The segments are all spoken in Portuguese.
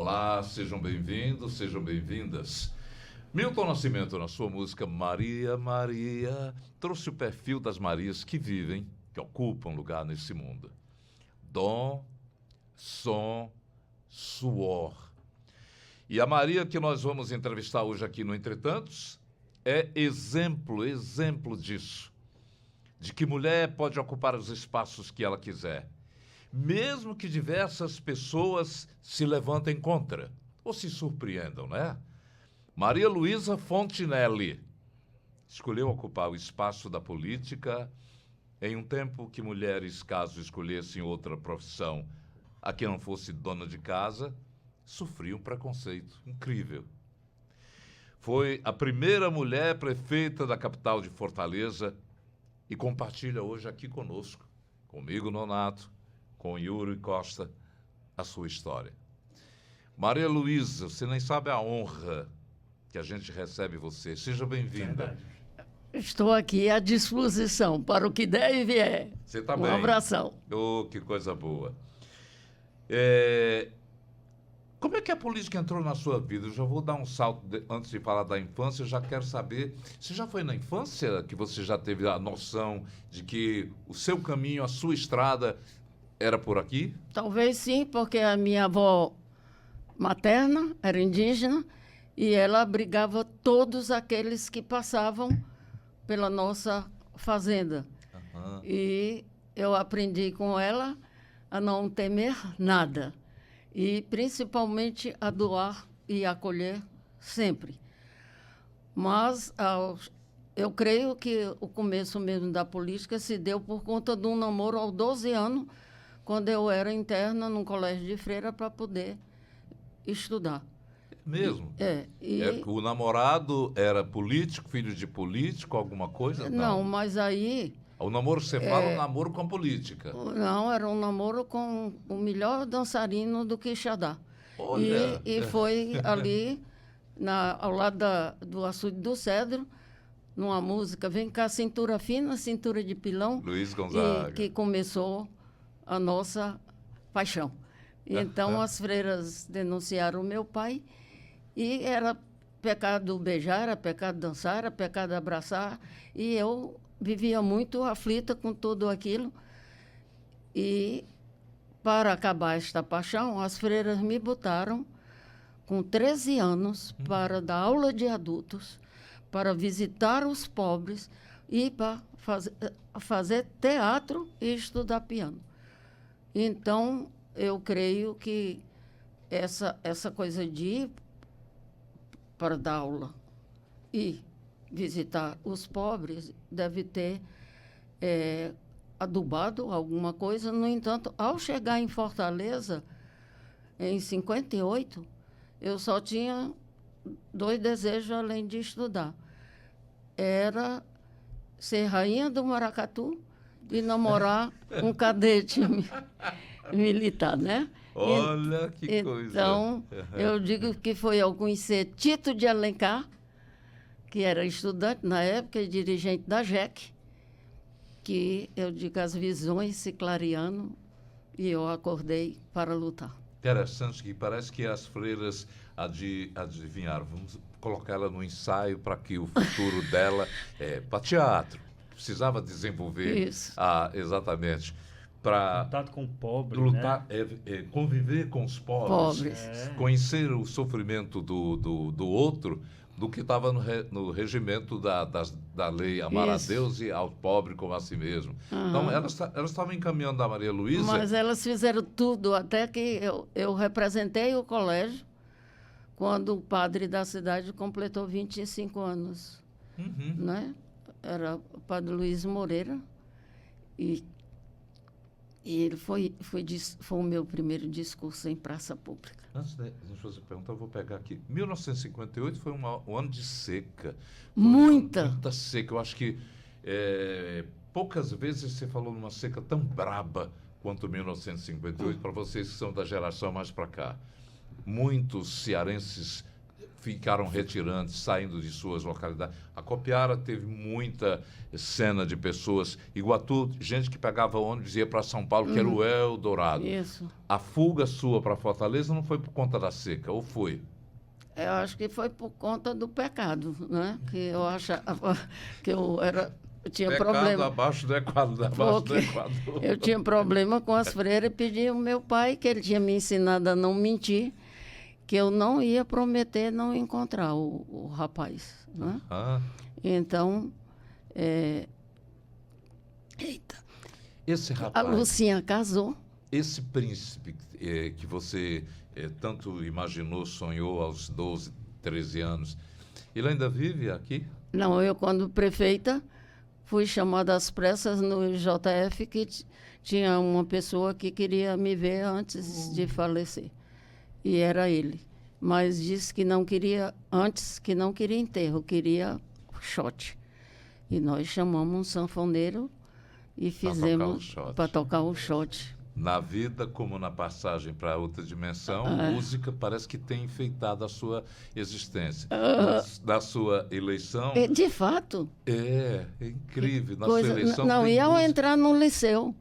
Olá, sejam bem-vindos, sejam bem-vindas. Milton Nascimento, na sua música Maria, Maria, trouxe o perfil das Marias que vivem, que ocupam lugar nesse mundo. Dom, som, suor. E a Maria que nós vamos entrevistar hoje aqui no Entretantos é exemplo disso. De que mulher pode ocupar os espaços que ela quiser, mesmo que diversas pessoas se levantem contra ou se surpreendam, né? Maria Luísa Fontinelli escolheu ocupar o espaço da política em um tempo que mulheres, caso escolhessem outra profissão, a que não fosse dona de casa, sofriam preconceito. Incrível. Foi a primeira mulher prefeita da capital de Fortaleza e compartilha hoje aqui conosco, comigo, Nonato, com Yuri Costa, a sua história. Maria Luísa, você nem sabe a honra que a gente recebe você. Seja bem-vinda. Estou aqui à disposição para o que der e vier. Você está bem? Um abração. Oh, que coisa boa. Como é que a política entrou na sua vida? Eu já vou dar um salto, antes de falar da infância, eu já quero saber, você já foi na infância que você já teve a noção de que o seu caminho, a sua estrada era por aqui? Talvez sim, porque a minha avó materna era indígena e ela abrigava todos aqueles que passavam pela nossa fazenda. Uhum. E eu aprendi com ela a não temer nada. E, principalmente, a doar e acolher sempre. Mas eu creio que o começo mesmo da política se deu por conta de um namoro aos 12 anos, quando eu era interna num colégio de freira para poder estudar. Mesmo? O namorado era político, filho de político, alguma coisa? Não, mas aí... O namoro, você fala, um namoro com a política. Não, era um namoro com o melhor dançarino do Quixadá. Olha! E foi ali, ao lado do Açude do Cedro, numa música, Vem cá, cintura fina, cintura de pilão. Luiz Gonzaga. Que começou a nossa paixão. E então as freiras denunciaram o meu pai e era pecado beijar, era pecado dançar, era pecado abraçar. E eu vivia muito aflita com tudo aquilo. E, para acabar esta paixão, as freiras me botaram, com 13 anos, para dar aula de adultos, para visitar os pobres e para fazer teatro e estudar piano. Então, eu creio que essa coisa de ir para dar aula e visitar os pobres deve ter adubado alguma coisa. No entanto, ao chegar em Fortaleza, em 58, eu só tinha 2 desejos além de estudar. Era ser rainha do maracatu e namorar um cadete militar, né? Olha que coisa! Então, eu digo que foi ao conhecer Tito de Alencar, que era estudante na época e dirigente da JEC, que eu digo as visões se clareando e eu acordei para lutar. Interessante que parece que as freiras adivinharam. Vamos colocá-la no ensaio para que o futuro dela para teatro. Precisava desenvolver. Isso. Exatamente. Para contato com o pobre, lutar, né? Conviver com os pobres. Conhecer o sofrimento do outro, do que estava no regimento da lei, amar a Deus e ao pobre como a si mesmo. Uhum. Então, elas estavam encaminhando a Maria Luísa. Mas elas fizeram tudo, até que eu representei o colégio quando o padre da cidade completou 25 anos. Uhum. Né? Era o padre Luiz Moreira. E ele foi o meu primeiro discurso em praça pública. Antes de fazer a pergunta, eu vou pegar aqui. 1958 foi um ano de seca. Muita seca. Eu acho que poucas vezes você falou numa seca tão braba quanto 1958, para vocês que são da geração mais para cá. Muitos cearenses ficaram retirantes, saindo de suas localidades. A Copiara teve muita cena de pessoas. Iguatu, gente que pegava ônibus e ia para São Paulo, que era o Eldorado. Isso. A fuga sua para Fortaleza não foi por conta da seca, ou foi? Eu acho que foi por conta do pecado, né? Que eu achava que eu tinha Pecado problema. abaixo do Equador. Abaixo do Equador. Eu tinha problema com as freiras e pedi ao meu pai, que ele tinha me ensinado a não mentir, que eu não ia prometer não encontrar o rapaz, né? Então, eita. Esse A rapaz, Lucinha casou. esse príncipe que você tanto imaginou, sonhou aos 12, 13 anos, ele ainda vive aqui? Não, eu, quando prefeita, fui chamada às pressas no JF, que tinha uma pessoa que queria me ver antes de falecer. E era ele. Mas disse que não queria, antes, que não queria enterro, queria shot. E nós chamamos um sanfoneiro e fizemos para tocar o shot. Na vida, como na passagem para outra dimensão, música parece que tem enfeitado a sua existência. Da sua eleição... De fato. É incrível. Na sua eleição não, tem e ao música. entrar no liceu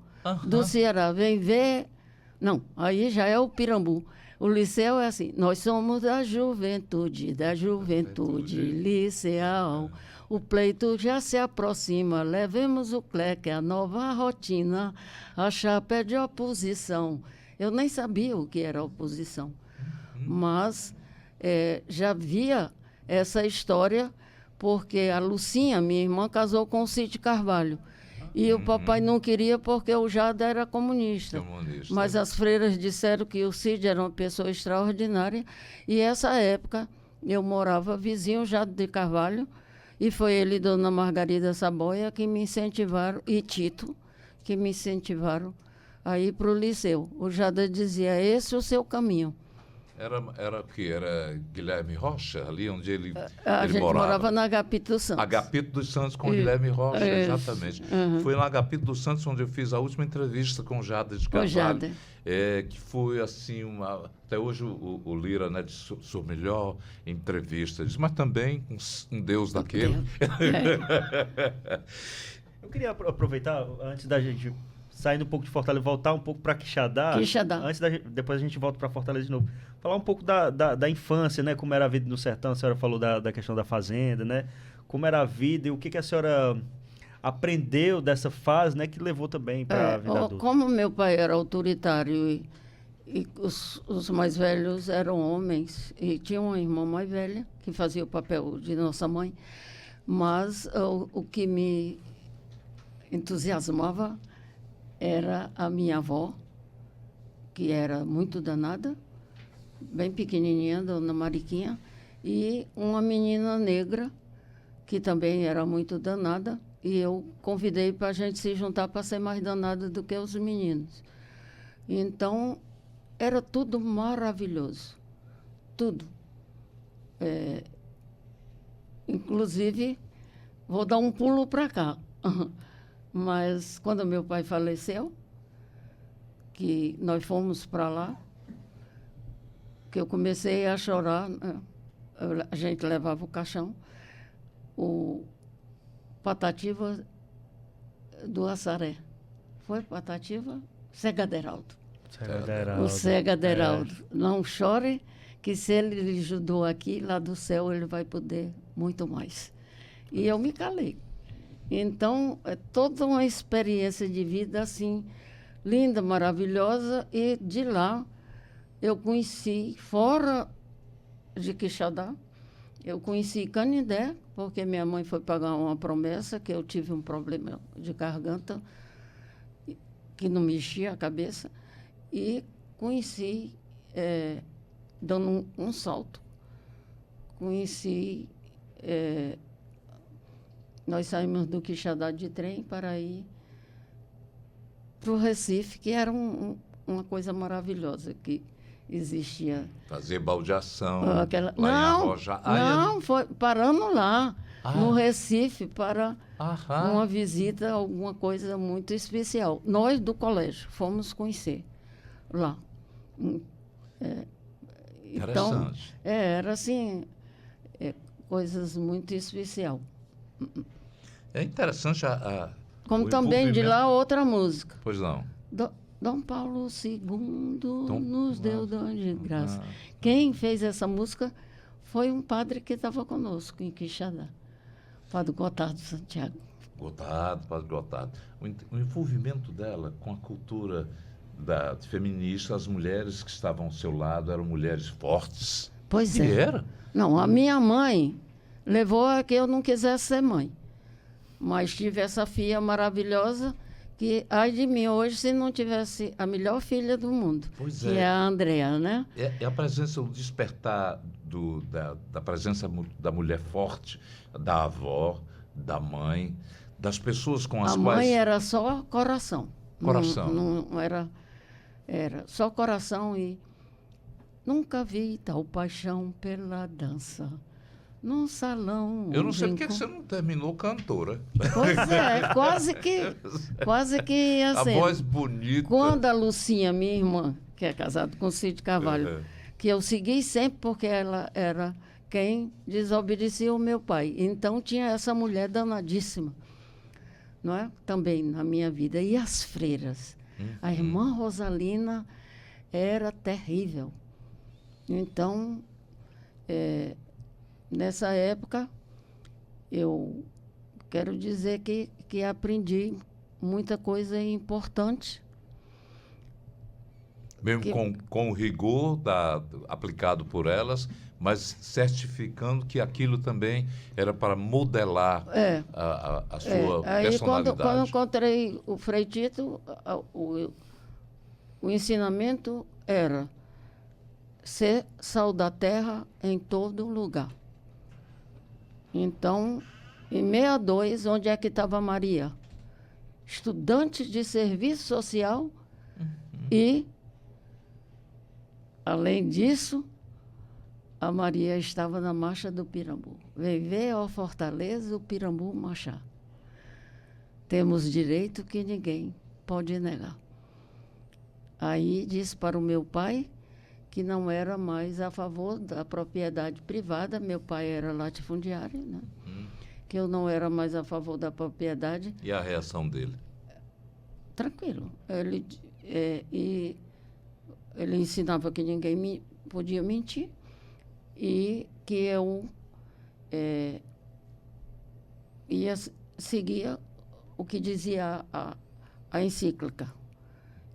do Ceará, vem ver... Não, aí já é o Pirambu. O liceu é assim, nós somos da juventude liceal. O pleito já se aproxima, levemos o cleque, a nova rotina, a chapa de oposição. Eu nem sabia o que era oposição, mas já via essa história, porque a Lucinha, minha irmã, casou com o Cid Carvalho. E o papai não queria porque o Jada era comunista. Mas as freiras disseram que o Cid era uma pessoa extraordinária. E essa época eu morava vizinho Jada de Carvalho, e foi ele e Dona Margarida Saboia que me incentivaram, e Tito, que me incentivaram a ir para o liceu. O Jada dizia, esse é o seu caminho. Era o quê? Era Guilherme Rocha, ali onde ele A gente morava na Agapito dos Santos. Agapito dos Santos com Guilherme Rocha, exatamente. Foi na Agapito dos Santos onde eu fiz a última entrevista com Jada de Carvalho. Que foi assim, até hoje o Lira, né, disse sua melhor entrevista, disse, mas também um Deus daquele. Eu queria aproveitar, antes da gente saindo um pouco de Fortaleza, voltar um pouco para Quixadá. Depois a gente volta para Fortaleza de novo. Falar um pouco da infância, né? Como era a vida no sertão. A senhora falou da questão da fazenda, né? Como era a vida e o que a senhora aprendeu dessa fase, né? Que levou também para a vida adulta. Como meu pai era autoritário e os mais velhos eram homens, e tinha uma irmã mais velha que fazia o papel de nossa mãe, mas o que me entusiasmava era a minha avó, que era muito danada, bem pequenininha, Dona Mariquinha, e uma menina negra, que também era muito danada, e eu convidei para a gente se juntar para ser mais danada do que os meninos. Então, era tudo maravilhoso, tudo. Inclusive, vou dar um pulo para cá. Mas quando meu pai faleceu, que nós fomos para lá, que eu comecei a chorar, a gente levava o caixão, o Patativa do Assaré. Foi Patativa? Cega Deraldo. O Cega Deraldo. Não chore, que se ele lhe ajudou aqui, lá do céu ele vai poder muito mais. E eu me calei. Então, é toda uma experiência de vida assim, linda, maravilhosa, e de lá eu conheci, fora de Quixadá, eu conheci Canindé, porque minha mãe foi pagar uma promessa, que eu tive um problema de garganta, que não mexia a cabeça, e conheci, dando um salto, conheci... nós saímos do Quixadá de trem para ir para o Recife, que era uma coisa maravilhosa que existia. Fazer baldeação. Não, foi parando lá, no Recife, para uma visita, alguma coisa muito especial. Nós, do colégio, fomos conhecer lá. Então, era assim, coisas muito especial. É interessante como também de lá outra música. Pois não. Dom Paulo II nos deu dom de graça. Quem fez essa música foi um padre que estava conosco em Quixadá, Padre Gotardo Santiago. Padre Gotardo. O envolvimento dela com a cultura feminista, as mulheres que estavam ao seu lado eram mulheres fortes. Pois é. Era? Não, a minha mãe levou a que eu não quisesse ser mãe. Mas tive essa filha maravilhosa que, ai de mim, hoje, se não tivesse a melhor filha do mundo, que é a Andréa, né? É a presença, o despertar da presença da mulher forte, da avó, da mãe, das pessoas com as quais... A mãe era só coração. Coração. Não era só coração e... Nunca vi tal paixão pela dança. Num salão. Eu não sei porque você não terminou cantora. Pois é, quase que assim. A voz bonita. Quando a Lucinha, minha irmã, que é casada com o Cid Carvalho, que eu segui sempre porque ela era quem desobedecia o meu pai. Então tinha essa mulher danadíssima, não é? Também na minha vida. E as freiras. A irmã Rosalina era terrível. Então, nessa época, eu quero dizer que aprendi muita coisa importante. Mesmo com o rigor aplicado por elas, mas certificando que aquilo também era para modelar a sua personalidade. Quando eu encontrei o Frei Tito, o ensinamento era ser sal da terra em todo lugar. Então, em 62, onde é que estava Maria? Estudante de serviço social e, além disso, a Maria estava na Marcha do Pirambu. Vem ver ao Fortaleza o Pirambu marchar. Temos direito que ninguém pode negar. Aí disse para o meu pai que não era mais a favor da propriedade privada. Meu pai era latifundiário, né? Que eu não era mais a favor da propriedade. E a reação dele? Tranquilo. Ele ensinava que ninguém podia mentir e que eu seguia o que dizia a encíclica,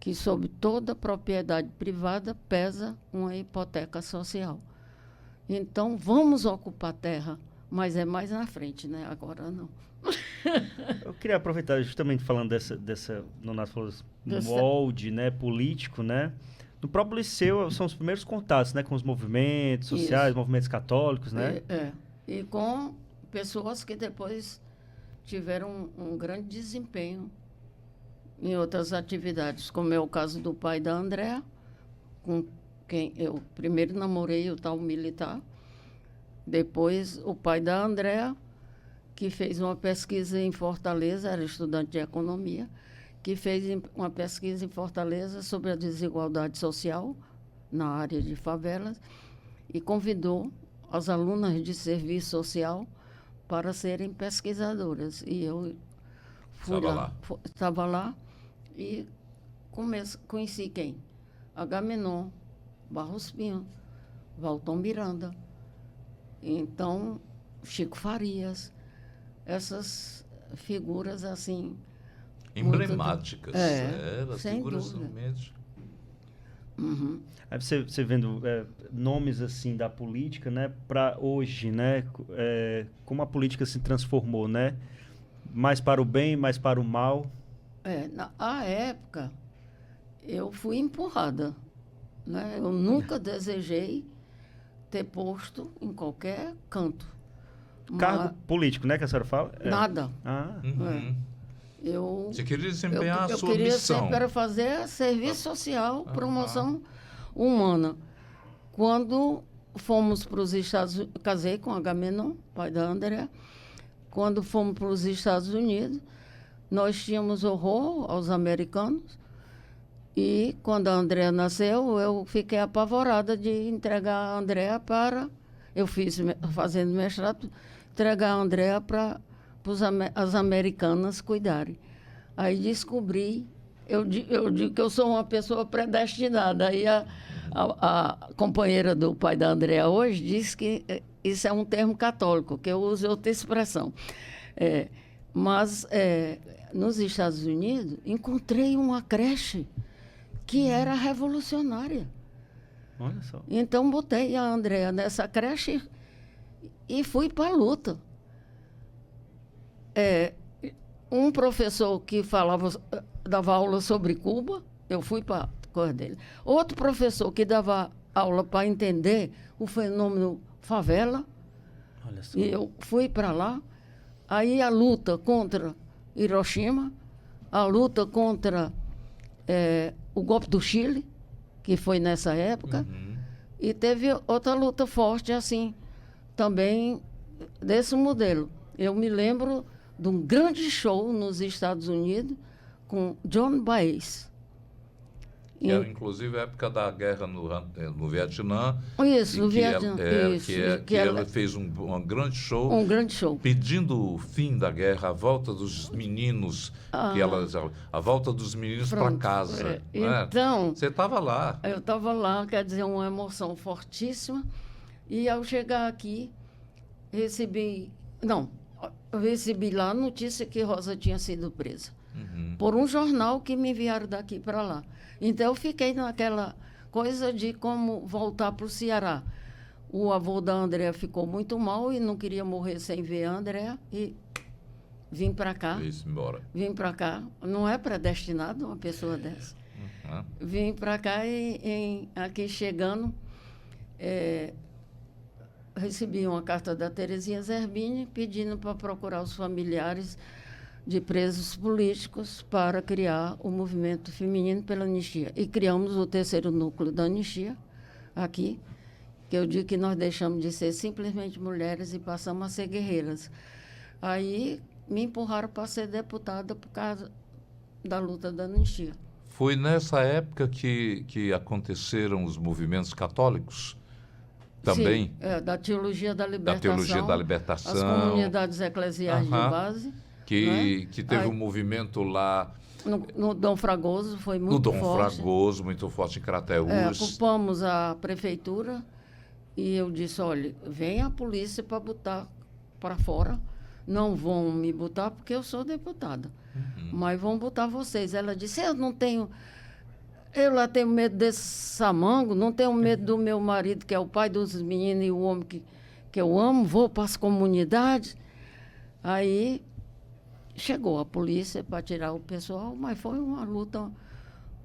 que sobre toda propriedade privada pesa uma hipoteca social. Então, vamos ocupar a terra, mas é mais na frente, né? Agora não. Eu queria aproveitar, justamente falando dessa Nonato falou molde, né, político, né? No próprio Liceu são os primeiros contatos, né, com os movimentos sociais, movimentos católicos, né? E com pessoas que depois tiveram um grande desempenho em outras atividades, como é o caso do pai da Andréa, com quem eu primeiro namorei, o tal militar, depois o pai da Andréa, que fez uma pesquisa em Fortaleza, era estudante de economia, que fez uma pesquisa em Fortaleza sobre a desigualdade social na área de favelas e convidou as alunas de serviço social para serem pesquisadoras. E eu estava lá e conheci quem? Agamenon, Barros Pinho, Valton Miranda, então Chico Farias, essas figuras assim emblemáticas. Sem figuras dúvida. realmente. Aí você vendo nomes assim da política, né, para hoje, né, como a política se transformou, né, mais para o bem, mais para o mal. Na época eu fui empurrada, né? Eu nunca desejei ter posto em qualquer canto. Cargo político, né, que a senhora fala? Nada. Você queria desempenhar a sua queria missão. sempre era fazer serviço social, promoção humana. Quando fomos para os Estados Unidos, casei com Agamenon, pai da André. Quando fomos para os Estados Unidos, nós tínhamos horror aos americanos. E quando a Andréa nasceu, eu fiquei apavorada de entregar a Andréa para eu fiz fazendo mestrado, entregar a Andréa para as americanas cuidarem. Aí descobri, eu digo que eu sou uma pessoa predestinada. Aí a companheira do pai da Andréa hoje diz que isso é um termo católico, que eu uso outra expressão. Mas nos Estados Unidos encontrei uma creche que era revolucionária. Olha só. Então botei a Andréa nessa creche e fui para a luta. Um professor que dava aula sobre Cuba, eu fui para a coisa dele. Outro professor que dava aula para entender o fenômeno favela, olha só. E eu fui para lá. Aí a luta contra Hiroshima, a luta contra o golpe do Chile, que foi nessa época, e teve outra luta forte, assim, também desse modelo. Eu me lembro de um grande show nos Estados Unidos com John Baez. Que era, inclusive, a época da guerra no Vietnã. Isso, no Vietnã. Que ela fez um grande show. Um grande show. Pedindo o fim da guerra, a volta dos meninos, a volta dos meninos para casa. Então... Você estava lá. Eu estava lá, quer dizer, uma emoção fortíssima. E ao chegar aqui, recebi lá a notícia que Rosa tinha sido presa. Por um jornal que me enviaram daqui para lá. Então, eu fiquei naquela coisa de como voltar para o Ceará. O avô da Andréa ficou muito mal e não queria morrer sem ver a Andréa. E vim para cá. Vim para cá. Não é predestinado uma pessoa dessa. Vim para cá e aqui chegando, recebi uma carta da Terezinha Zerbini pedindo para procurar os familiares de presos políticos para criar o movimento feminino pela anistia. E criamos o 3º núcleo da anistia aqui, que eu digo que nós deixamos de ser simplesmente mulheres e passamos a ser guerreiras. Aí me empurraram para ser deputada por causa da luta da anistia. Foi nessa época que aconteceram os movimentos católicos? Também? Sim, da Teologia da Libertação. Da Teologia da Libertação. As comunidades eclesiais de base. Que teve um movimento lá... No Dom Fragoso, foi muito forte. No Dom Fragoso, muito forte em Crateús. Ocupamos a prefeitura e eu disse, olha, vem a polícia para botar para fora. Não vão me botar porque eu sou deputada, mas vão botar vocês. Ela disse, eu lá tenho medo desse samango, não tenho medo do meu marido, que é o pai dos meninos e o homem que eu amo, vou para as comunidades. Aí... chegou a polícia para tirar o pessoal, mas foi uma luta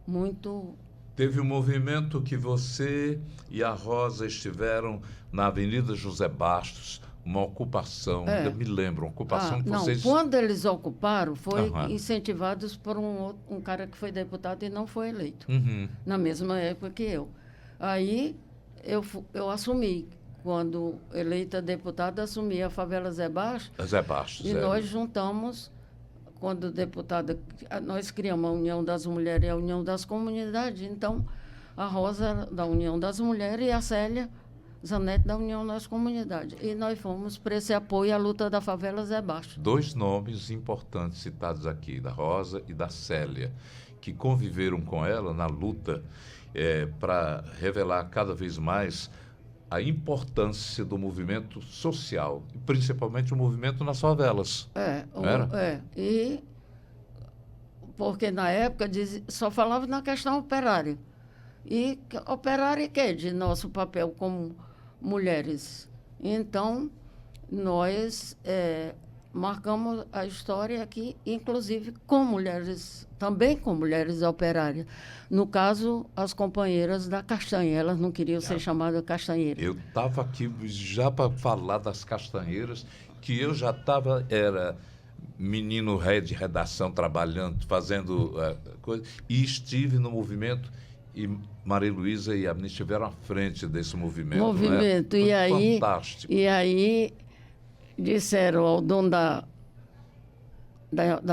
muito... Teve um movimento que você e a Rosa estiveram na Avenida José Bastos, uma ocupação, ainda me lembro, uma ocupação que vocês... Não, quando eles ocuparam, foi incentivados por um cara que foi deputado e não foi eleito, na mesma época que eu. Aí eu assumi. Quando eleita deputada, assumi a favela Zé Bastos. Zé Bastos. E nós juntamos... Quando deputada, nós criamos a União das Mulheres e a União das Comunidades, então a Rosa era da União das Mulheres e a Célia Zanetti da União das Comunidades. E nós fomos para esse apoio à luta da favela Zé Bastos. 2 nomes importantes citados aqui, da Rosa e da Célia, que conviveram com ela na luta para revelar cada vez mais a importância do movimento social, principalmente o movimento nas favelas. E porque na época só falava na questão operária. E operária que é de nosso papel como mulheres. Então, nós marcamos a história aqui, inclusive com mulheres, também com mulheres operárias. No caso, as companheiras da Castanha, elas não queriam ser chamadas castanheiras. Eu estava aqui já para falar das castanheiras, que eu já estava, era menino de redação, trabalhando, fazendo coisa, e estive no movimento, e Maria Luísa e a menina estiveram à frente desse movimento. Né? E aí, fantástico. E aí disseram ao dono da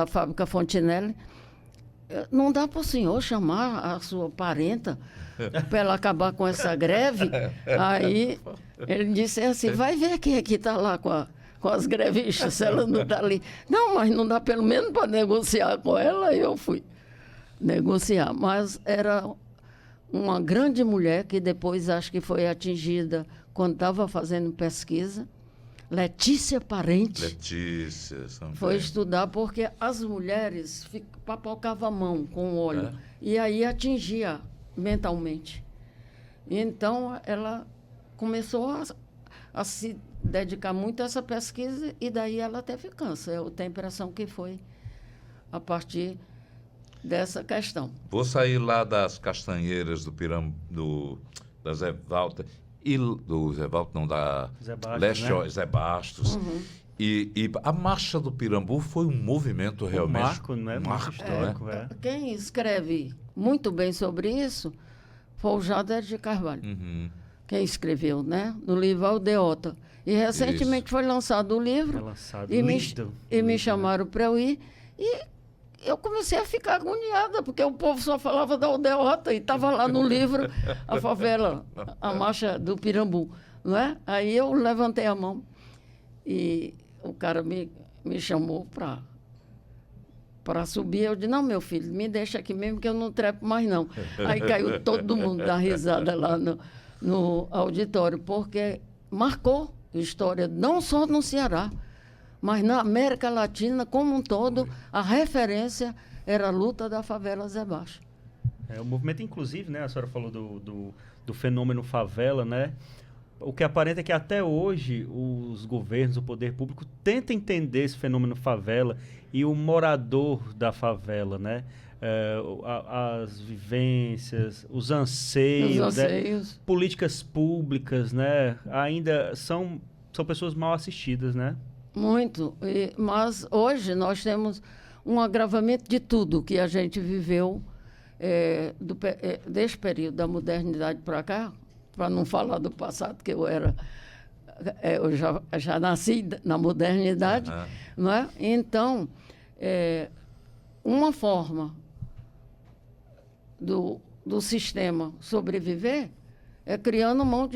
fábrica Fontinelli, não dá para o senhor chamar a sua parenta para ela acabar com essa greve. Aí ele disse assim, vai ver quem é que está lá com as grevistas, se ela não está ali. Não, mas não dá pelo menos para negociar com ela. Aí eu fui negociar. Mas era uma grande mulher que depois acho que foi atingida quando estava fazendo pesquisa. Letícia Parente. Letícia. Foi estudar porque as mulheres papocavam a mão com o óleo. E aí atingia mentalmente. Então, ela começou a se dedicar muito a essa pesquisa e daí ela teve câncer. Eu tenho a impressão que foi a partir dessa questão. Vou sair lá das Castanheiras da Zé Walter e do Zé Walter, não, da Zé Bastos, né? Zé Bastos. E a Marcha do Pirambu foi um movimento realmente... marco, né? Marco histórico, Quem escreve muito bem sobre isso foi o Jader de Carvalho. Quem escreveu, né? No livro Aldeota. E recentemente foi lançado o livro. E me chamaram para eu ir. E eu comecei a ficar agoniada, porque o povo só falava da Aldeota. E estava lá no livro a favela, a Marcha do Pirambu. Não é? Aí eu levantei a mão e o cara me chamou para subir. Eu disse, não, meu filho, me deixa aqui mesmo que eu não trepo mais, não. Aí caiu todo mundo da risada lá no auditório, porque marcou história, não só no Ceará, mas na América Latina como um todo, a referência era a luta da favela Zé Baixo. O movimento, inclusive, né, a senhora falou do fenômeno favela, né? O que aparenta é que até hoje os governos, o poder público, tentam entender esse fenômeno favela e o morador da favela, né? As vivências, os anseios. Né? Políticas públicas, né? Ainda são pessoas mal assistidas, né? Muito. Mas hoje nós temos um agravamento de tudo que a gente viveu desse período da modernidade para cá, para não falar do passado, que eu já nasci na modernidade, não é? Então, uma forma do sistema sobreviver é criando mão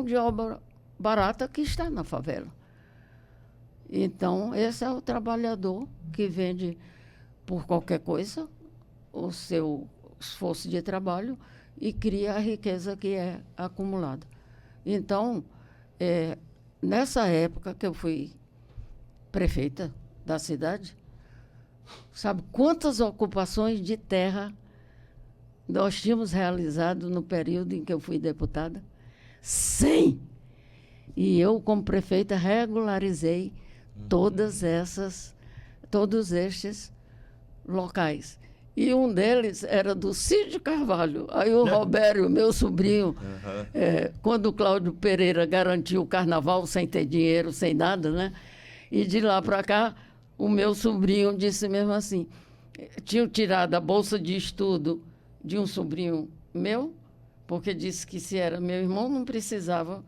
de obra barata que está na favela. Então, esse é o trabalhador que vende por qualquer coisa o seu esforço de trabalho e cria a riqueza que é acumulada. Então, nessa época que eu fui prefeita da cidade, sabe quantas ocupações de terra nós tínhamos realizado no período em que eu fui deputada? 100! E eu, como prefeita, regularizei todos estes locais. E um deles era do Cid Carvalho. Aí o Robério, meu sobrinho, quando o Cláudio Pereira garantiu o carnaval sem ter dinheiro, sem nada, né? E de lá para cá, o meu sobrinho disse mesmo assim, tinham tirado a bolsa de estudo de um sobrinho meu, porque disse que se era meu irmão, não precisava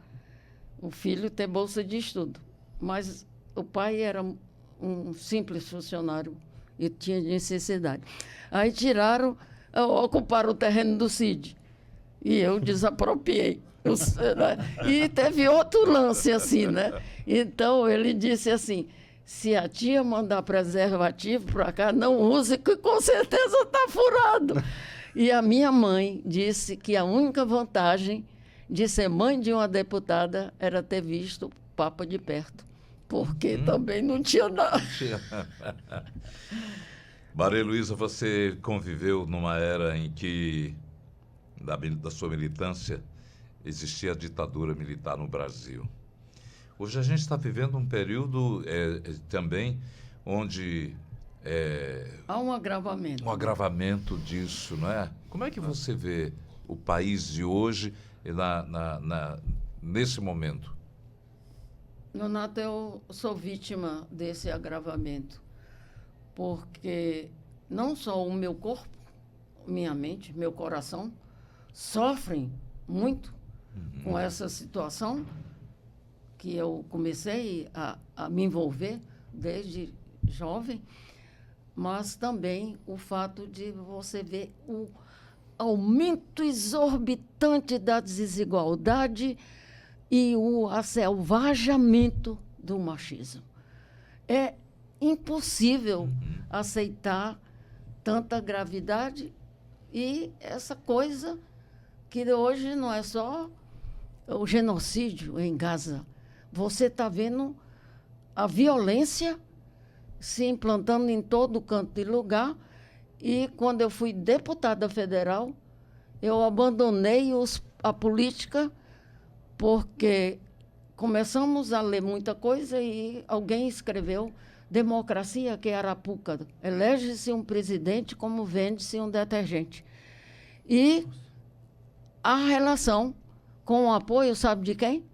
o filho ter bolsa de estudo. Mas o pai era um simples funcionário e tinha necessidade. Aí ocuparam o terreno do Cid. E eu desapropriei. E teve outro lance assim, né? Então, ele disse assim, se a tia mandar preservativo para cá, não use, que com certeza está furado. E a minha mãe disse que a única vantagem de ser mãe de uma deputada era ter visto o Papa de perto, porque também não tinha nada. Maria Luísa, você conviveu numa era em que, da sua militância, existia a ditadura militar no Brasil. Hoje a gente está vivendo um período também onde... há um agravamento. Um agravamento disso, não é? Como é que você vê o país de hoje nesse momento? Nonato, eu sou vítima desse agravamento, porque não só o meu corpo, minha mente, meu coração, sofrem muito com essa situação que eu comecei a me envolver desde jovem, mas também o fato de você ver aumento exorbitante da desigualdade e o aselvajamento do machismo. É impossível aceitar tanta gravidade e essa coisa que hoje não é só o genocídio em Gaza. Você está vendo a violência se implantando em todo canto e lugar. E quando eu fui deputada federal, eu abandonei a política porque começamos a ler muita coisa e alguém escreveu democracia que é arapuca. Elege-se um presidente como vende-se um detergente. E a relação com o apoio, sabe de quem?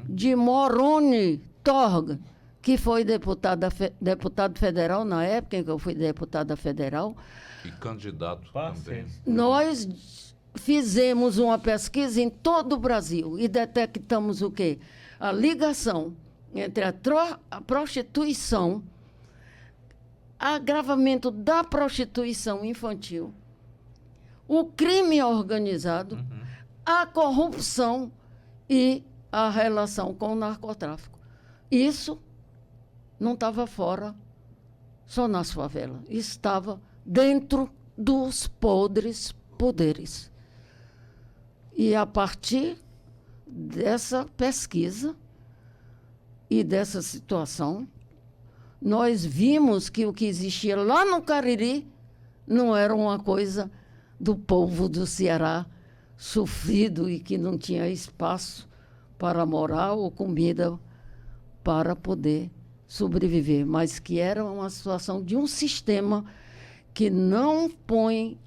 De Moroni Torga, que foi deputado federal na época em que eu fui deputada federal. E candidato também. Nós fizemos uma pesquisa em todo o Brasil e detectamos o quê? A ligação entre a prostituição, agravamento da prostituição infantil, o crime organizado, a corrupção e a relação com o narcotráfico. Isso não estava fora, só nas favelas. Estava dentro dos podres poderes. E a partir dessa pesquisa e dessa situação, nós vimos que o que existia lá no Cariri não era uma coisa do povo do Ceará sofrido e que não tinha espaço para morar ou comida para poder sobreviver, mas que era uma situação de um sistema que não põe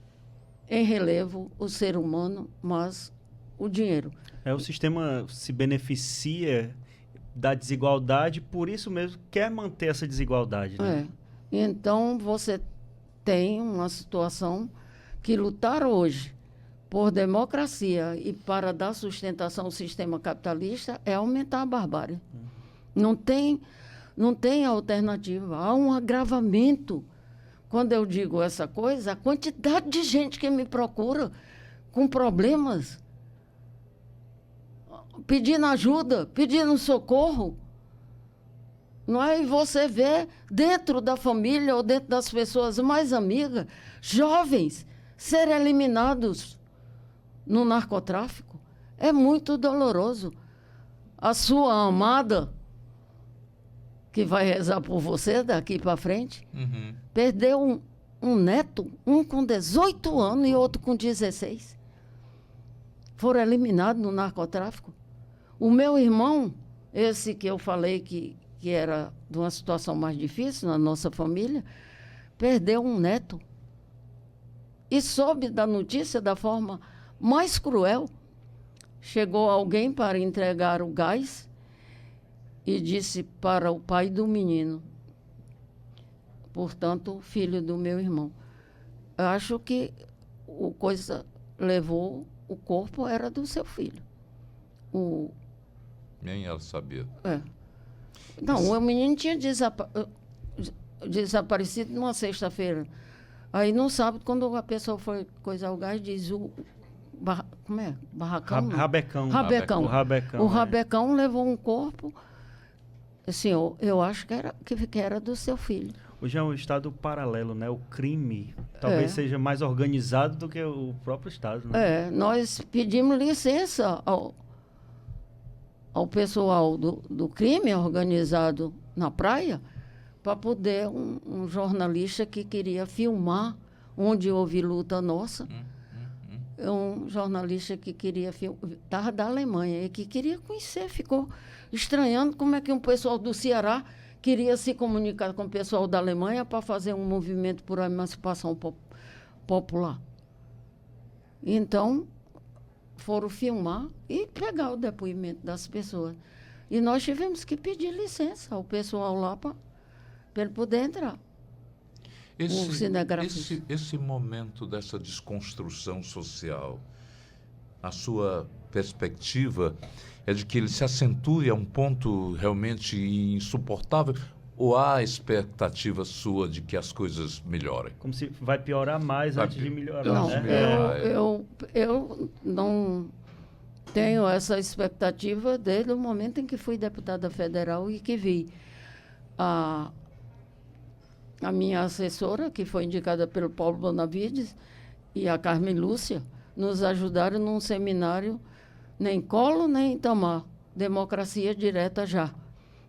em relevo o ser humano, mas o dinheiro. O sistema se beneficia da desigualdade, por isso mesmo quer manter essa desigualdade. Né? Então, você tem uma situação que lutar hoje por democracia e para dar sustentação ao sistema capitalista é aumentar a barbárie. Não tem alternativa. Há um agravamento. Quando eu digo essa coisa, a quantidade de gente que me procura com problemas, pedindo ajuda, pedindo socorro. Não é? E você vê dentro da família ou dentro das pessoas mais amigas, jovens serem eliminados no narcotráfico. É muito doloroso. A sua amada, que vai rezar por você daqui para frente, perdeu um neto, um com 18 anos e outro com 16. Foram eliminados no narcotráfico. O meu irmão, esse que eu falei que era de uma situação mais difícil na nossa família, perdeu um neto. E soube da notícia da forma mais cruel. Chegou alguém para entregar o gás e disse para o pai do menino, portanto, filho do meu irmão. Eu acho que o coisa levou, o corpo era do seu filho. Nem ela sabia. Não, o menino tinha desaparecido numa sexta-feira. Aí no sábado, quando a pessoa foi coisar o gás, diz como é? Barracão? Rabecão. O Rabecão levou um corpo. Assim, eu acho que era do seu filho. Hoje é um estado paralelo, né? O crime talvez seja mais organizado do que o próprio estado, né? Nós pedimos licença ao pessoal do crime organizado na praia para poder um jornalista que queria filmar onde houve luta nossa. Um jornalista que queria filmar, estava da Alemanha, e que queria conhecer, ficou estranhando como é que um pessoal do Ceará queria se comunicar com o pessoal da Alemanha para fazer um movimento por emancipação popular. Então, foram filmar e pegar o depoimento das pessoas. E nós tivemos que pedir licença ao pessoal lá para ele poder entrar. Esse momento dessa desconstrução social, a sua perspectiva é de que ele se acentue a um ponto realmente insuportável? Ou há expectativa sua de que as coisas melhorem? Como se vai piorar mais antes de melhorar, não, né? Eu não tenho essa expectativa desde o momento em que fui deputada federal e que vi a minha assessora, que foi indicada pelo Paulo Bonavides, e a Carmen Lúcia, nos ajudaram num seminário, nem Collor, nem Itamar, Democracia Direta Já.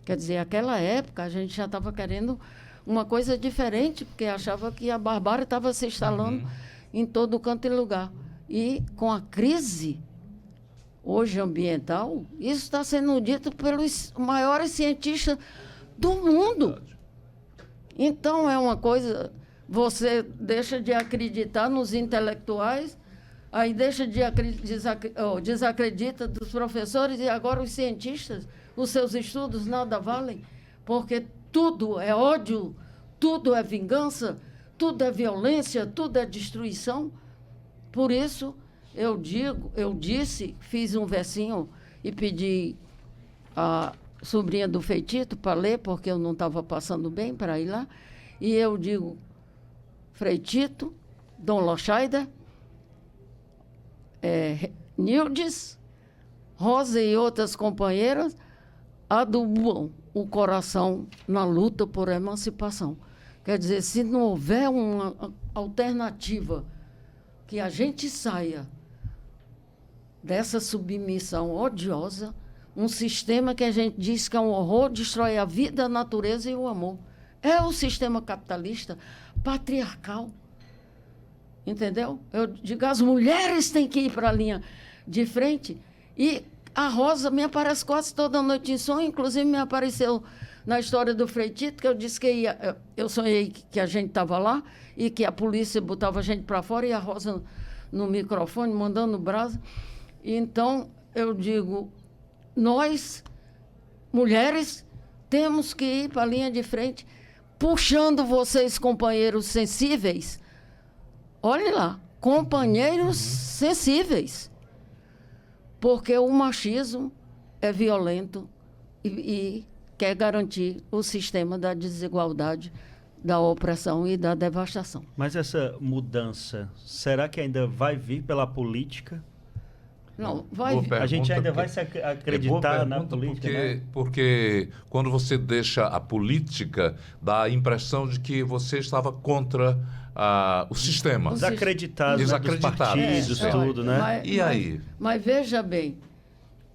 Quer dizer, naquela época, a gente já estava querendo uma coisa diferente, porque achava que a barbárie estava se instalando em todo canto e lugar. E com a crise hoje ambiental, isso está sendo dito pelos maiores cientistas do mundo. Então, é uma coisa, você deixa de acreditar nos intelectuais, aí deixa de desacredita dos professores, e agora os cientistas, os seus estudos nada valem, porque tudo é ódio, tudo é vingança, tudo é violência, tudo é destruição. Por isso, eu disse, fiz um versinho e pedi a sobrinha do Feitito para ler, porque eu não estava passando bem para ir lá, e eu digo, Freitito, Dom Lochaida, Nildes, Rosa e outras companheiras adubam o coração na luta por emancipação. Quer dizer, se não houver uma alternativa que a gente saia dessa submissão odiosa, um sistema que a gente diz que é um horror, destrói a vida, a natureza e o amor. É o sistema capitalista patriarcal. Entendeu? Eu digo, as mulheres têm que ir para a linha de frente. E a Rosa me aparece quase toda noite em sonho, inclusive me apareceu na história do Freitito, que eu disse que eu sonhei que a gente estava lá e que a polícia botava a gente para fora e a Rosa no microfone, mandando brasa. E então, eu digo, nós, mulheres, temos que ir para a linha de frente, puxando vocês, companheiros sensíveis. Olhe lá, companheiros sensíveis. Porque o machismo é violento e quer garantir o sistema da desigualdade, da opressão e da devastação. Mas essa mudança, será que ainda vai vir pela política? Não, vai vir. A gente ainda vai se acreditar na política, né? Porque quando você deixa a política, dá a impressão de que você estava contra o sistema. Desacreditado, né, dos partidos, tudo, né? E aí? Mas veja bem,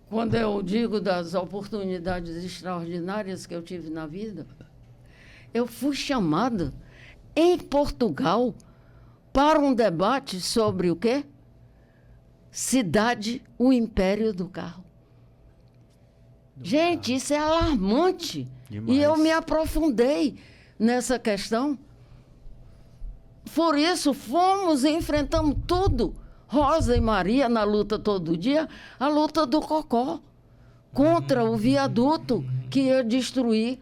quando eu digo das oportunidades extraordinárias que eu tive na vida, eu fui chamada em Portugal para um debate sobre o quê? Cidade, o império do carro. Gente, isso é alarmante. Demais. E eu me aprofundei nessa questão. Por isso, fomos e enfrentamos tudo. Rosa e Maria na luta todo dia, a luta do Cocó contra o viaduto que ia destruir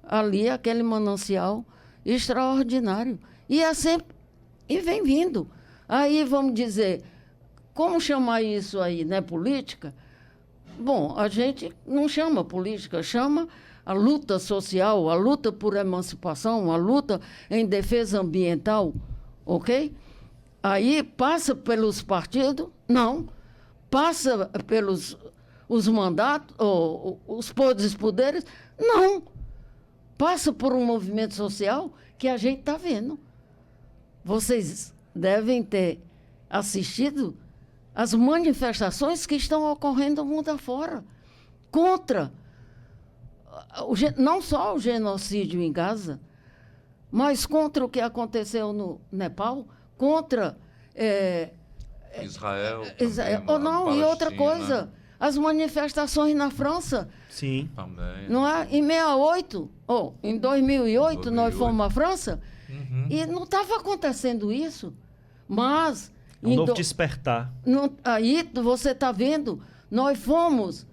ali aquele manancial extraordinário. E é sempre, e vem vindo. Aí vamos dizer, como chamar isso aí, né? Política? Bom, a gente não chama política, chama a luta social, a luta por emancipação, a luta em defesa ambiental, ok? Aí passa pelos partidos? Não. Passa pelos os mandatos, ou os poderes? Não. Passa por um movimento social que a gente está vendo. Vocês devem ter assistido as manifestações que estão ocorrendo mundo afora contra não só o genocídio em Gaza, mas contra o que aconteceu no Nepal, contra Israel. Não, e outra coisa, as manifestações na França. Sim. Também. Não é? Em 68, em 2008, nós fomos à França, e não estava acontecendo isso, mas... Um novo despertar. Aí você está vendo, nós fomos...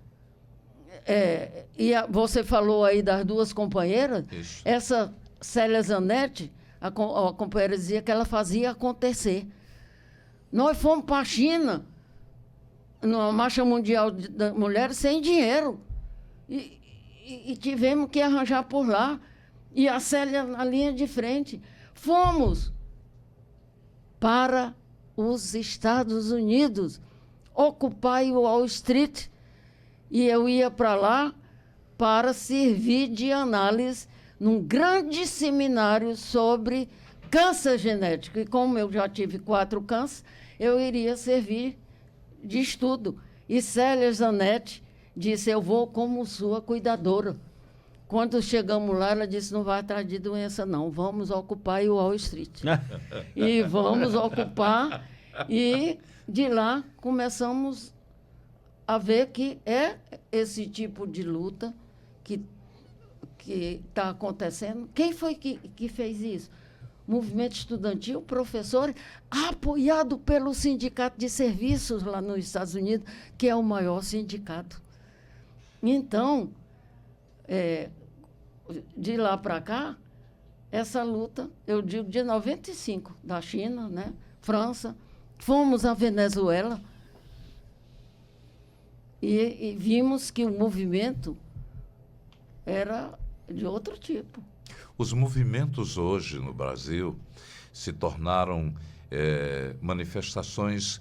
você falou aí das duas companheiras. Isso. Essa Célia Zanetti, a companheira dizia que ela fazia acontecer. Nós fomos para a China, numa Marcha Mundial das Mulheres, sem dinheiro. E tivemos que arranjar por lá. e a Célia na linha de frente. Fomos para os Estados Unidos, ocupar o Wall Street, e eu ia para lá para servir de análise num grande seminário sobre câncer genético. E como eu já tive 4 cânceres, eu iria servir de estudo. E Célia Zanetti disse, eu vou como sua cuidadora. Quando chegamos lá, ela disse, não vai atrás de doença, não. Vamos ocupar o Wall Street. E vamos ocupar. E de lá começamos a ver que é esse tipo de luta que está acontecendo. Quem foi que fez isso? Movimento estudantil, professores, apoiado pelo Sindicato de Serviços lá nos Estados Unidos, que é o maior sindicato. Então, de lá para cá, essa luta, eu digo, de 95, da China, né? França, fomos à Venezuela e vimos que o movimento era de outro tipo. Os movimentos hoje no Brasil se tornaram manifestações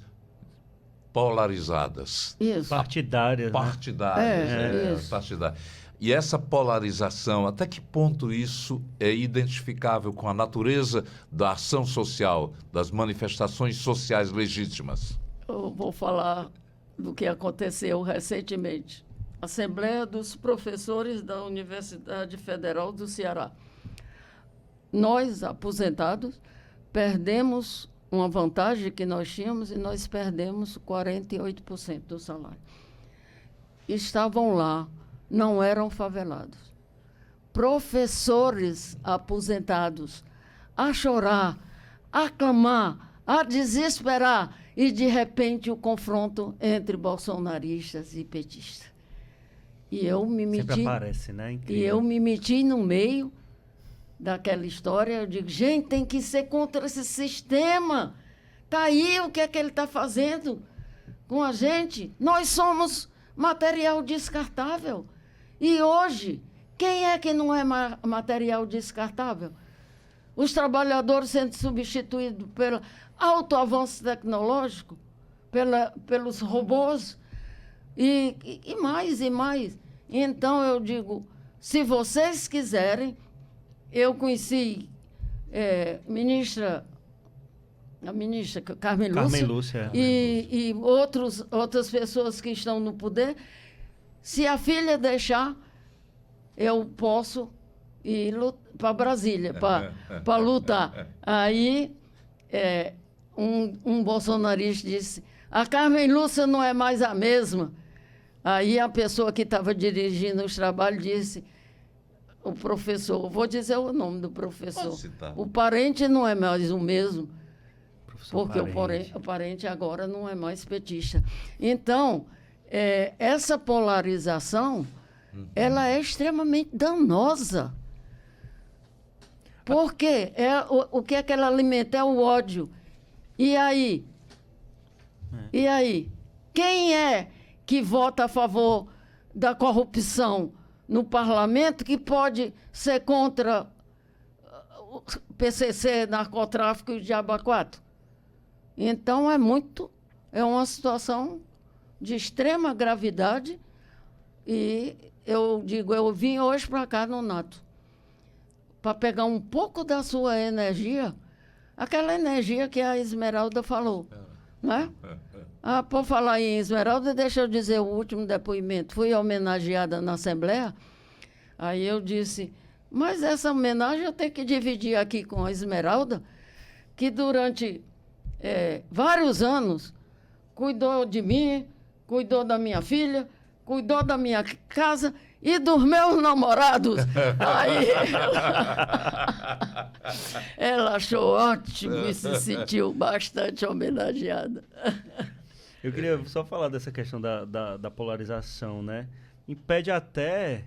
polarizadas. Isso. Partidárias. Partidárias. Partidárias. E essa polarização, até que ponto isso é identificável com a natureza da ação social, das manifestações sociais legítimas? Eu vou falar do que aconteceu recentemente. Assembleia dos Professores da Universidade Federal do Ceará. Nós, aposentados, perdemos uma vantagem que nós tínhamos e nós perdemos 48% do salário. Estavam lá, não eram favelados. Professores aposentados a chorar, a clamar, a desesperar e, de repente, o confronto entre bolsonaristas e petistas. E eu me meti... Sempre aparece, né? Incrível. E eu me meti no meio daquela história. Eu digo, gente, tem que ser contra esse sistema. Está aí o que é que ele está fazendo com a gente. Nós somos material descartável. E hoje, quem é que não é material descartável? Os trabalhadores sendo substituídos pelo alto avanço tecnológico, pelos robôs, e mais e mais. Então, eu digo, se vocês quiserem, eu conheci a ministra Carmen Lúcia e outras pessoas que estão no poder. Se a filha deixar, eu posso ir para Brasília para lutar. Aí, um bolsonarista disse, a Carmen Lúcia não é mais a mesma. Aí a pessoa que estava dirigindo os trabalhos disse, o professor, vou dizer o nome do professor, o parente não é mais o mesmo, porque o parente agora não é mais petista. Então, essa polarização, ela é extremamente danosa. Porque o que é que ela alimenta? É o ódio. E aí? E aí? Quem é que vota a favor da corrupção no parlamento que pode ser contra o PCC, narcotráfico e diabo 4? Então, é uma situação de extrema gravidade e eu digo, eu vim hoje para cá no Nato para pegar um pouco da sua energia, aquela energia que a Esmeralda falou, né? Por falar em Esmeralda, deixa eu dizer o último depoimento. Fui homenageada na Assembleia, aí eu disse, mas essa homenagem eu tenho que dividir aqui com a Esmeralda, que durante vários anos cuidou de mim, cuidou da minha filha, cuidou da minha casa e dos meus namorados. Aí ela achou ótimo e se sentiu bastante homenageada. Eu queria só falar dessa questão da polarização, né? Impede até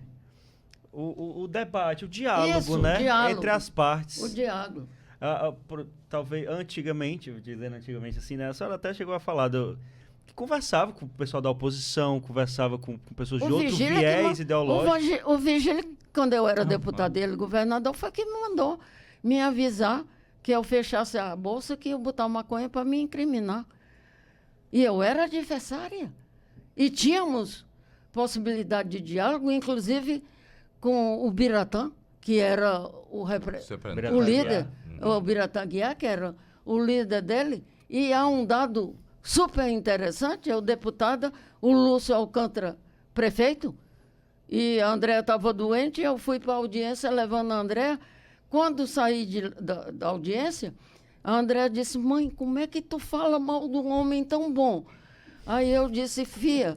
o debate, o diálogo, isso, né? O diálogo, entre as partes. O diálogo. Talvez antigamente, dizendo antigamente assim, né? A senhora até chegou a falar que conversava com o pessoal da oposição, conversava com pessoas de outro viés ideológico. O Vigílio, quando eu era deputado dele, governador, foi que me mandou me avisar que eu fechasse a bolsa, que ia botar maconha para me incriminar. E eu era adversária. E tínhamos possibilidade de diálogo, inclusive com o Biratã, que era o líder, o Biratã Guiar, que era o líder dele. E há um dado super interessante, o deputado, o Lúcio Alcântara, prefeito, e a Andréa estava doente, eu fui para a audiência levando a Andréa. Quando saí da audiência, a Andréa disse, mãe, como é que tu fala mal de um homem tão bom? Aí eu disse, filha,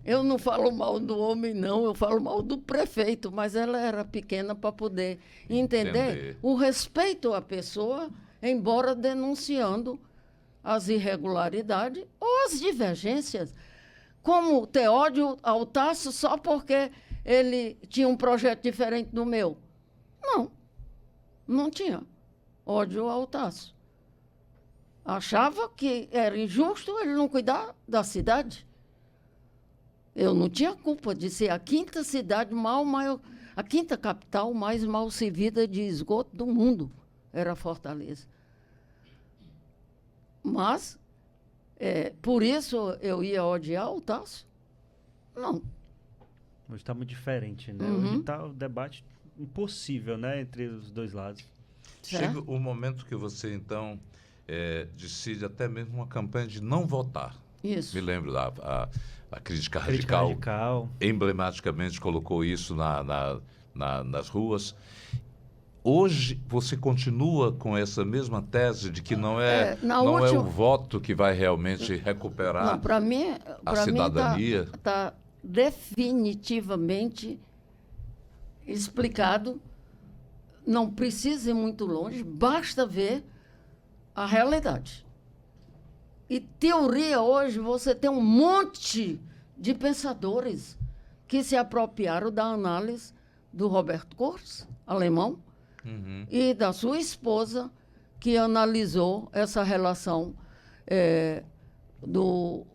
eu não falo mal do homem, não, eu falo mal do prefeito, mas ela era pequena para poder entender o respeito à pessoa, embora denunciando as irregularidades ou as divergências. Como ter ódio ao Tasso só porque ele tinha um projeto diferente do meu? Não tinha ódio ao Tasso. Achava que era injusto ele não cuidar da cidade. Eu não tinha culpa de ser a quinta cidade a quinta capital mais mal servida de esgoto do mundo, era Fortaleza. Mas, por isso eu ia odiar o Tasso? Não. Hoje está muito diferente, né? Hoje está o debate impossível, né, entre os dois lados. Chega o momento que você, então, decide até mesmo uma campanha de não votar. Isso. Me lembro da crítica radical, emblematicamente colocou isso nas ruas. Hoje, você continua com essa mesma tese de que não é o voto que vai realmente recuperar a cidadania? Está definitivamente explicado. Não precisa ir muito longe, basta ver a realidade. E teoria hoje, você tem um monte de pensadores que se apropriaram da análise do Roberto Cortes, alemão, e da sua esposa, que analisou essa relação do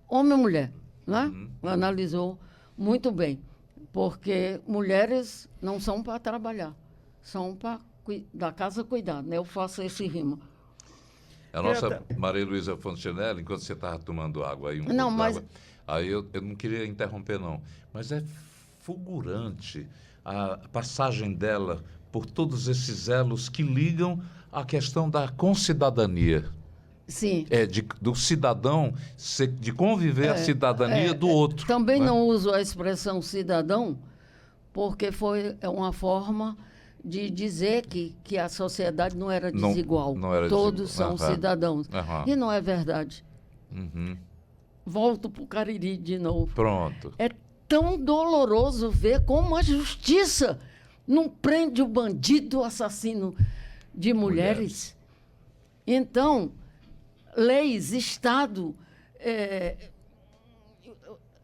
homem e mulher. Né? Analisou muito bem, porque mulheres não são para trabalhar, são para da casa cuidar, né? Eu faço esse rima. A nossa Maria Luísa Fontenelle, enquanto você estava tomando água aí, aí eu não queria interromper, não, mas é fulgurante a passagem dela por todos esses elos que ligam à questão da concidadania. Sim. Do cidadão, de conviver a cidadania do outro. Também não uso a expressão cidadão, porque foi uma forma de dizer que a sociedade não era desigual. Não era Todos são cidadãos. E não é verdade. Volto para o Cariri de novo. Pronto. É tão doloroso ver como a justiça não prende o bandido, o assassino de mulheres. Então, leis, Estado,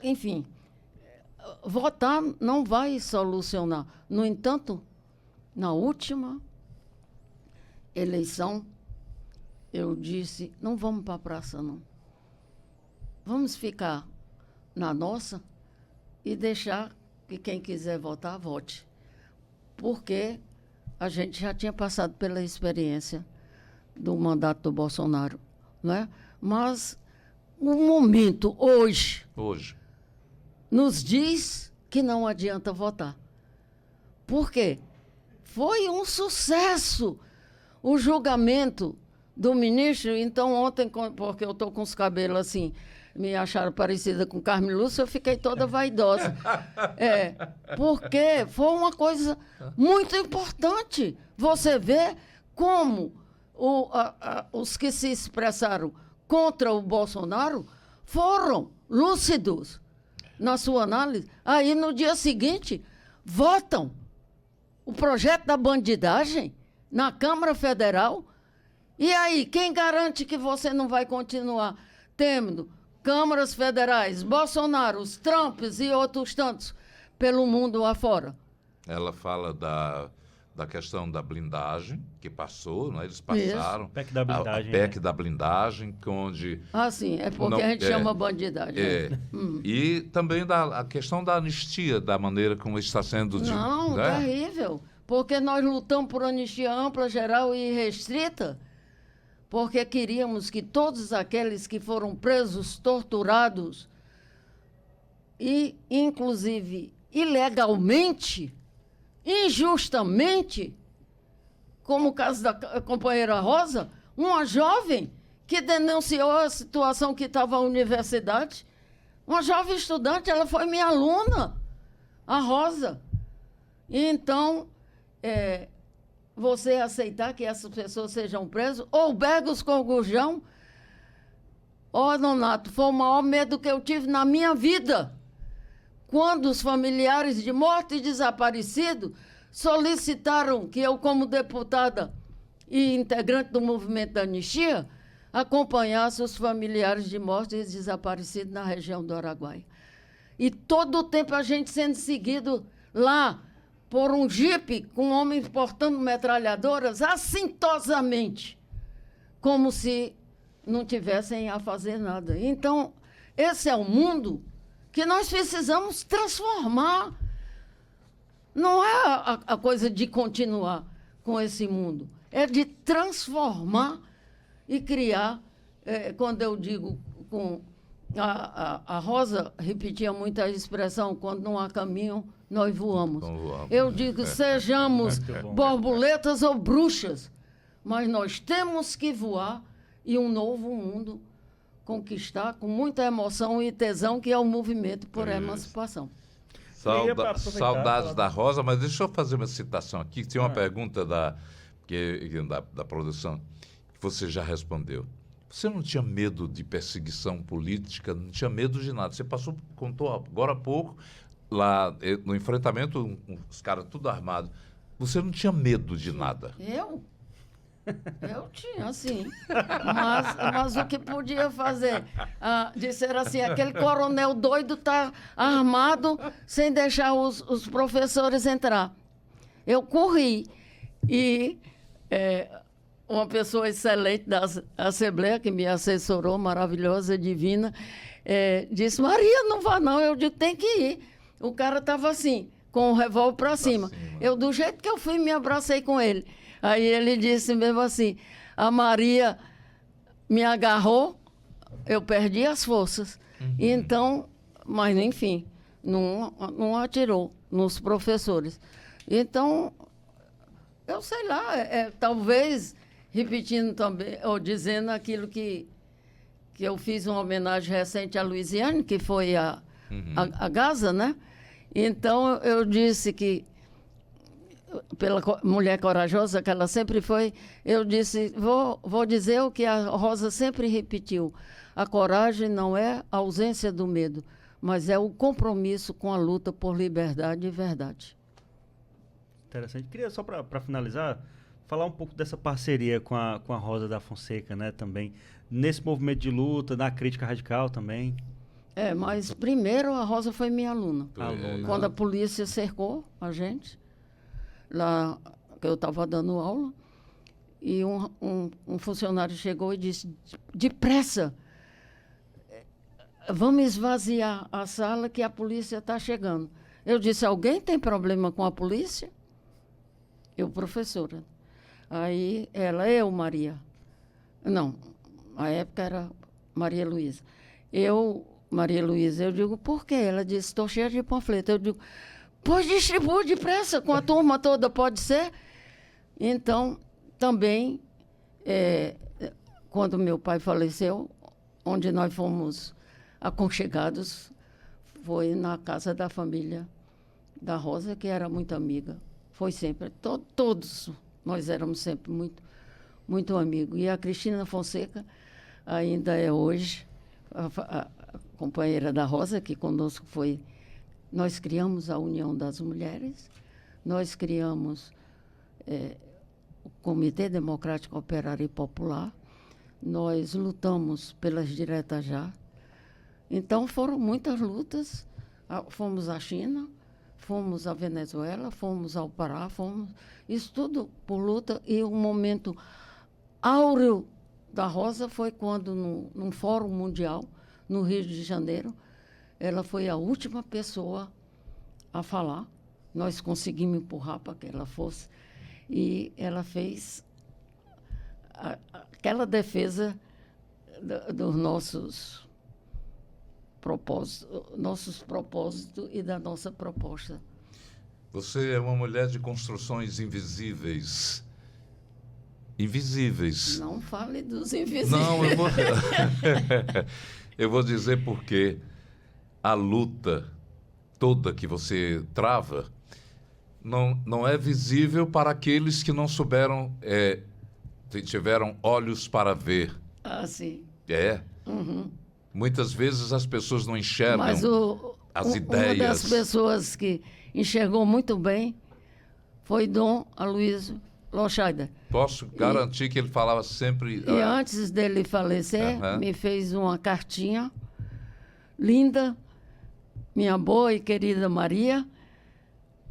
enfim, votar não vai solucionar. No entanto, na última eleição, eu disse, não vamos para a praça, não. Vamos ficar na nossa e deixar que quem quiser votar, vote. Porque a gente já tinha passado pela experiência do mandato do Bolsonaro, né? Mas o momento, hoje, nos diz que não adianta votar. Por quê? Foi um sucesso o julgamento do ministro. Então, ontem, porque eu estou com os cabelos assim, me acharam parecida com Carmen Lúcia, eu fiquei toda vaidosa. Porque foi uma coisa muito importante. Você vê como os que se expressaram contra o Bolsonaro foram lúcidos na sua análise. Aí, no dia seguinte, votam o projeto da bandidagem na Câmara Federal. E aí, quem garante que você não vai continuar tendo câmaras federais, Bolsonaro, os Trumps e outros tantos pelo mundo afora? Ela fala da questão da blindagem, que passou, né? Eles passaram. PEC da blindagem. A PEC da blindagem, onde... sim, é porque a gente chama bandidagem. E também a questão da anistia, da maneira como está sendo... Não, terrível. Porque nós lutamos por anistia ampla, geral e restrita, porque queríamos que todos aqueles que foram presos, torturados e, inclusive, ilegalmente, injustamente, como o caso da companheira Rosa, uma jovem que denunciou a situação que estava na universidade, uma jovem estudante, ela foi minha aluna, a Rosa. E então, você aceitar que essas pessoas sejam presas, ou Begos com Gurjão, Nonato, foi o maior medo que eu tive na minha vida. Quando os familiares de morto e desaparecido solicitaram que eu, como deputada e integrante do movimento da anistia, acompanhasse os familiares de morto e desaparecidos na região do Araguaia. E todo o tempo a gente sendo seguido lá por um jipe com homens portando metralhadoras assintosamente, como se não tivessem a fazer nada. Então, esse é o mundo que nós precisamos transformar. Não é a coisa de continuar com esse mundo, é de transformar e criar. Quando eu digo com... A Rosa repetia muito a expressão, quando não há caminho, nós voamos. Eu digo, sejamos borboletas ou bruxas, mas nós temos que voar e um novo mundo conquistar com muita emoção e tesão, que é o movimento por emancipação. Saudades da Rosa, mas deixa eu fazer uma citação aqui. Tem uma pergunta da produção que você já respondeu. Você não tinha medo de perseguição política, não tinha medo de nada. Você contou agora há pouco, lá no enfrentamento, os caras tudo armados. Você não tinha medo de nada. Eu tinha, sim. Mas o que podia fazer? Disseram assim, aquele coronel doido está armado sem deixar os professores entrar. Eu corri e uma pessoa excelente da Assembleia, que me assessorou, maravilhosa, divina, disse, Maria, não vá não. Eu digo, tem que ir. O cara estava assim, com o revólver para cima. Eu, do jeito que eu fui, me abracei com ele. Aí ele disse mesmo assim, a Maria me agarrou, eu perdi as forças. Então, mas enfim, não atirou nos professores. Então, eu sei lá, talvez, repetindo também, ou dizendo aquilo que eu fiz uma homenagem recente à Luiziane, que foi a Gaza, né? Então, eu disse que pela mulher corajosa que ela sempre foi, eu disse, vou dizer o que a Rosa sempre repetiu, a coragem não é a ausência do medo, mas é o compromisso com a luta por liberdade e verdade. Interessante. Queria só para finalizar, falar um pouco dessa parceria com a Rosa da Fonseca, né, também, nesse movimento de luta, na crítica radical também. Mas primeiro a Rosa foi minha aluna. Quando a polícia cercou a gente, lá que eu estava dando aula, e um funcionário chegou e disse, depressa, vamos esvaziar a sala que a polícia está chegando. Eu disse, alguém tem problema com a polícia? Eu, professora. Aí ela, Maria. Não, na época era Maria Luísa. Maria Luísa, eu digo, por quê? Ela disse, estou cheia de panfleto. Eu digo, pois distribua depressa com a turma toda, pode ser? Então, também, quando meu pai faleceu, onde nós fomos aconchegados, foi na casa da família da Rosa, que era muito amiga. Foi sempre, todos nós éramos sempre muito, muito amigos. E a Cristina Fonseca ainda é hoje a companheira da Rosa, que conosco foi... Nós criamos a União das Mulheres, nós criamos o Comitê Democrático Operário e Popular, nós lutamos pelas diretas já. Então, foram muitas lutas. Fomos à China, fomos à Venezuela, fomos ao Pará, isso tudo por luta. E o momento áureo da Rosa foi quando, num Fórum Mundial, no Rio de Janeiro, ela foi a última pessoa a falar. Nós conseguimos empurrar para que ela fosse. E ela fez aquela defesa dos nossos propósitos e da nossa proposta. Você é uma mulher de construções invisíveis. Invisíveis. Não fale dos invisíveis. Não, eu vou dizer porque a luta toda que você trava não é visível para aqueles que não souberam, tiveram olhos para ver. Ah, sim. É. Uhum. Muitas vezes as pessoas não enxergam as ideias. Uma das pessoas que enxergou muito bem foi Dom Aloysio Lochaida. Posso garantir que ele falava sempre... E antes dele falecer, me fez uma cartinha linda. Minha boa e querida Maria,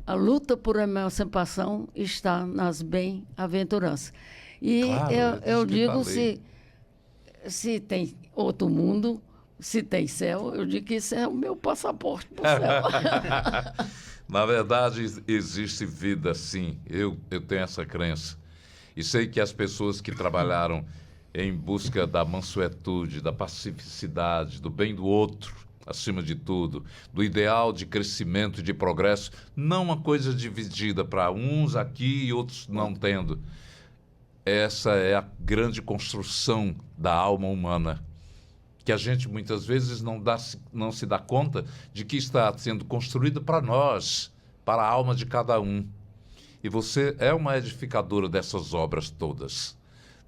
a luta por emancipação está nas bem-aventuranças. E claro, eu digo, se tem outro mundo, se tem céu, eu digo que isso é o meu passaporte para o céu. Na verdade, existe vida, sim. Eu tenho essa crença. E sei que as pessoas que trabalharam em busca da mansuetude, da pacificidade, do bem do outro, acima de tudo, do ideal de crescimento e de progresso, não uma coisa dividida para uns aqui e outros não tendo. Essa é a grande construção da alma humana, que a gente muitas vezes não se dá conta de que está sendo construída para nós, para a alma de cada um. E você é uma edificadora dessas obras todas.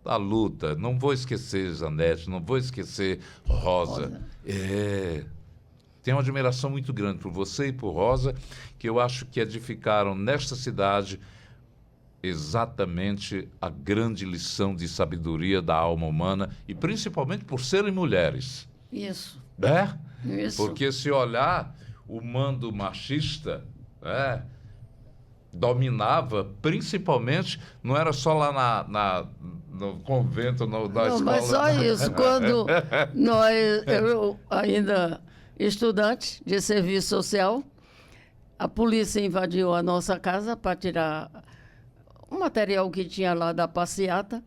A luta, não vou esquecer Janete, não vou esquecer Rosa. Tenho uma admiração muito grande por você e por Rosa, que eu acho que edificaram nesta cidade exatamente a grande lição de sabedoria da alma humana, e principalmente por serem mulheres. Isso. Né? Isso. Porque se olhar, o mando machista dominava, princilmente, não era só lá no convento, na escola. Mas só isso, quando eu ainda estudante de serviço social, a polícia invadiu a nossa casa para tirar o material que tinha lá da passeata,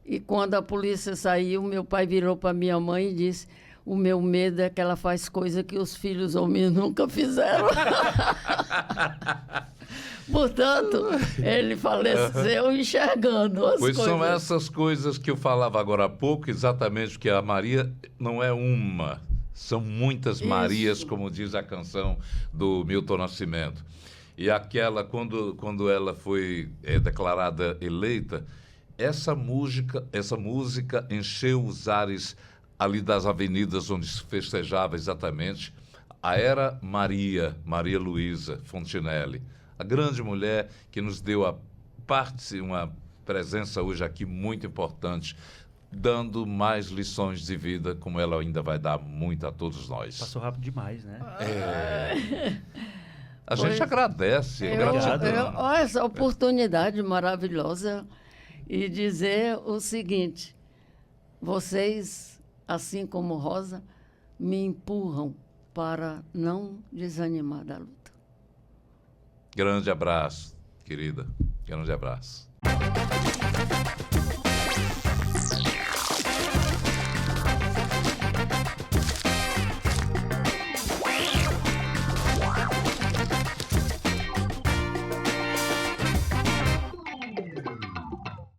e quando a polícia saiu, meu pai virou para minha mãe e disse: o meu medo é que ela faz coisa que os filhos homens nunca fizeram. Portanto, ele faleceu enxergando as coisas. Pois são essas coisas que eu falava agora há pouco, exatamente, porque a Maria não é uma, são muitas Marias, como diz a canção do Milton Nascimento. E aquela, quando ela foi declarada eleita, essa música encheu os ares ali das avenidas onde se festejava exatamente a era Maria Luísa Fontinelli, a grande mulher que nos deu uma presença hoje aqui muito importante, dando mais lições de vida, como ela ainda vai dar muito a todos nós. Passou rápido demais, né? A gente agradece. Olha essa oportunidade maravilhosa, e dizer o seguinte: vocês, assim como Rosa, me empurram para não desanimar da luta. Grande abraço, querida. Grande abraço.